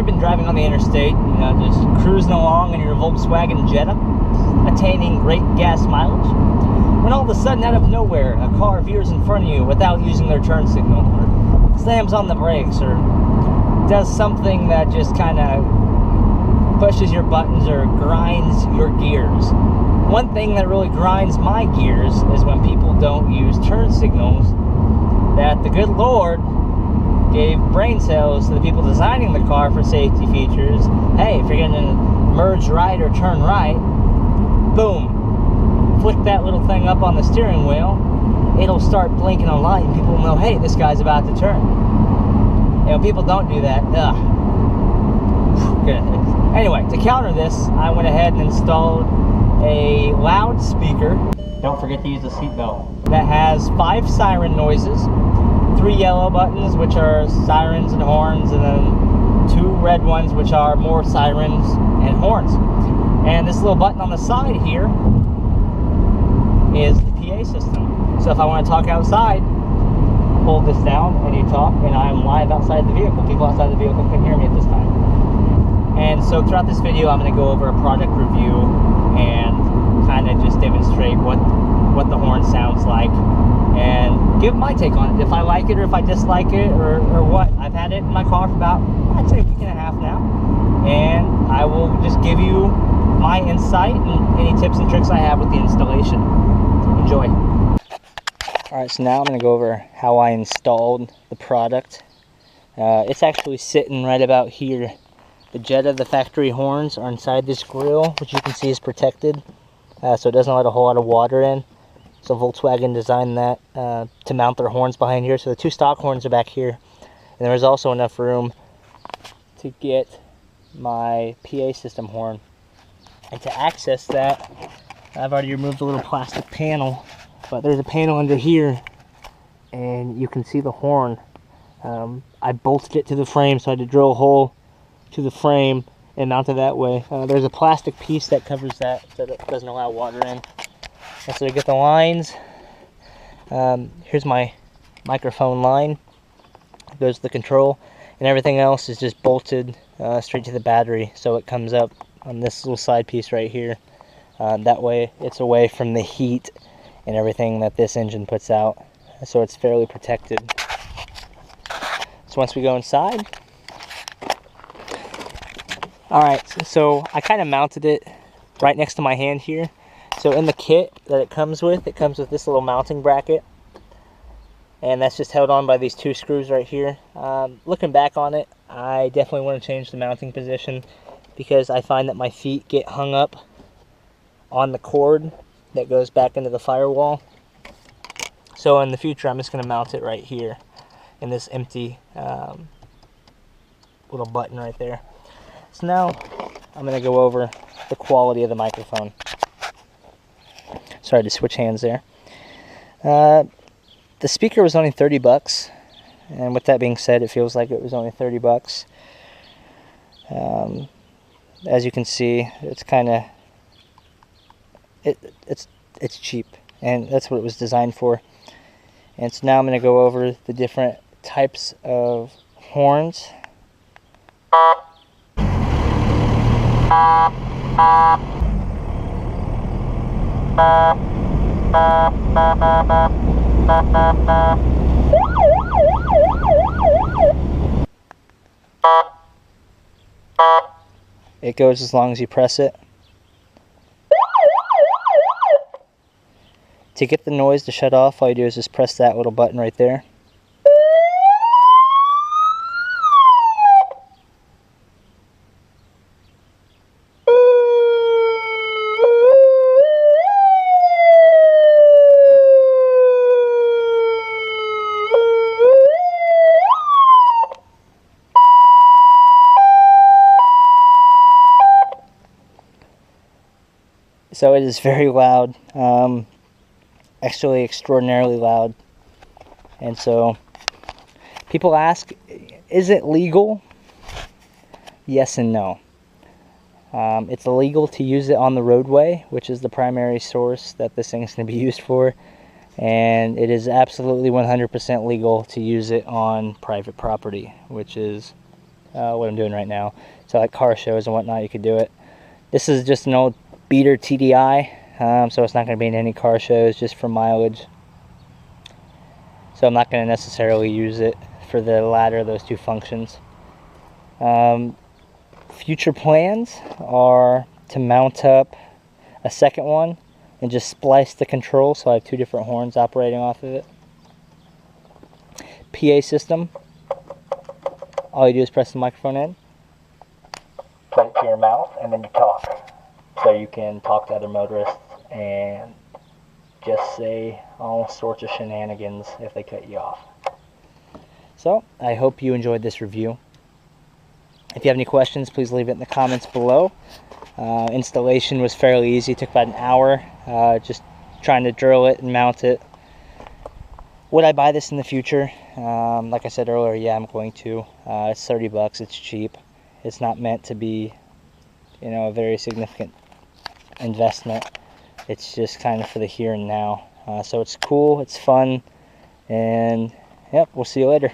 been driving on the interstate, just cruising along in your Volkswagen Jetta, attaining great gas mileage, when all of a sudden, out of nowhere, a car veers in front of you without using their turn signal, or slams on the brakes, or does something that just kind of pushes your buttons or grinds your gears. One thing that really grinds my gears is when people don't use turn signals that the good Lord gave brain cells to the people designing the car for safety features. Hey, if you're going to merge right or turn right, boom, flick that little thing up on the steering wheel, it'll start blinking a light, and people will know, hey, this guy's about to turn. People don't do that. Ugh. Anyway, to counter this, I went ahead and installed a loudspeaker. Don't forget to use the seatbelt. That has 5 siren noises, 3 yellow buttons, which are sirens and horns, and then 2 red ones, which are more sirens and horns. And this little button on the side here is the PA system. So if I want to talk outside, hold this down and you talk, and I'm live outside the vehicle. People outside the vehicle can hear me at this time. And so throughout this video, I'm going to go over a product review and kind of just demonstrate what the horn sounds like and give my take on it, if I like it or if I dislike it or what. I've had it in my car for about, I'd say, a week and a half now, and I will just give you my insight and any tips and tricks I have with the installation. Enjoy. Alright, so now I'm going to go over how I installed the product. It's actually sitting right about here. The Jetta, the factory horns, are inside this grill, which you can see is protected, so it doesn't let a whole lot of water in. So Volkswagen designed that to mount their horns behind here. So the 2 stock horns are back here, and there's also enough room to get my PA system horn. And to access that, I've already removed the little plastic panel, but there's a panel under here, and you can see the horn. I bolted it to the frame, so I had to drill a hole to the frame and mount it that way. There's a plastic piece that covers that so that it doesn't allow water in. And so to get the lines, here's my microphone line. It goes to the control, and everything else is just bolted straight to the battery, so it comes up on this little side piece right here. That way it's away from the heat and everything that this engine puts out, so it's fairly protected. So once we go inside, alright, so I kind of mounted it right next to my hand here. So in the kit that it comes with this little mounting bracket, and that's just held on by these 2 screws right here. Looking back on it, I definitely want to change the mounting position because I find that my feet get hung up on the cord that goes back into the firewall. So in the future, I'm just going to mount it right here in this empty little button right there. So now I'm going to go over the quality of the microphone. Sorry to switch hands there. The speaker was only 30 bucks, and with that being said, it feels like it was only 30 bucks. As you can see, it's kind of it's cheap, and that's what it was designed for. And so now I'm going to go over the different types of horns. It goes as long as you press it. To get the noise to shut off, all you do is just press that little button right there. So it is very loud, actually extraordinarily loud. And so people ask, is it legal? Yes and no. It's illegal to use it on the roadway, which is the primary source that this thing's going to be used for. And it is absolutely 100% legal to use it on private property, which is what I'm doing right now. So like car shows and whatnot, you could do it. This is just an old beater TDI, so it's not going to be in any car shows, just for mileage. So I'm not going to necessarily use it for the latter of those two functions. Future plans are to mount up a second one and just splice the control, so I have two different horns operating off of it. PA system, all you do is press the microphone in, put it to your mouth, and then you talk. So you can talk to other motorists and just say all sorts of shenanigans if they cut you off. So I hope you enjoyed this review. If you have any questions, please leave it in the comments below. Installation was fairly easy. It took about an hour, just trying to drill it and mount it. Would I buy this in the future? Like I said earlier, yeah, I'm going to. It's 30 bucks. It's cheap. It's not meant to be, you know, a very significant investment. It's just kind of for the here and now. So it's cool. It's fun. And, yep, we'll see you later.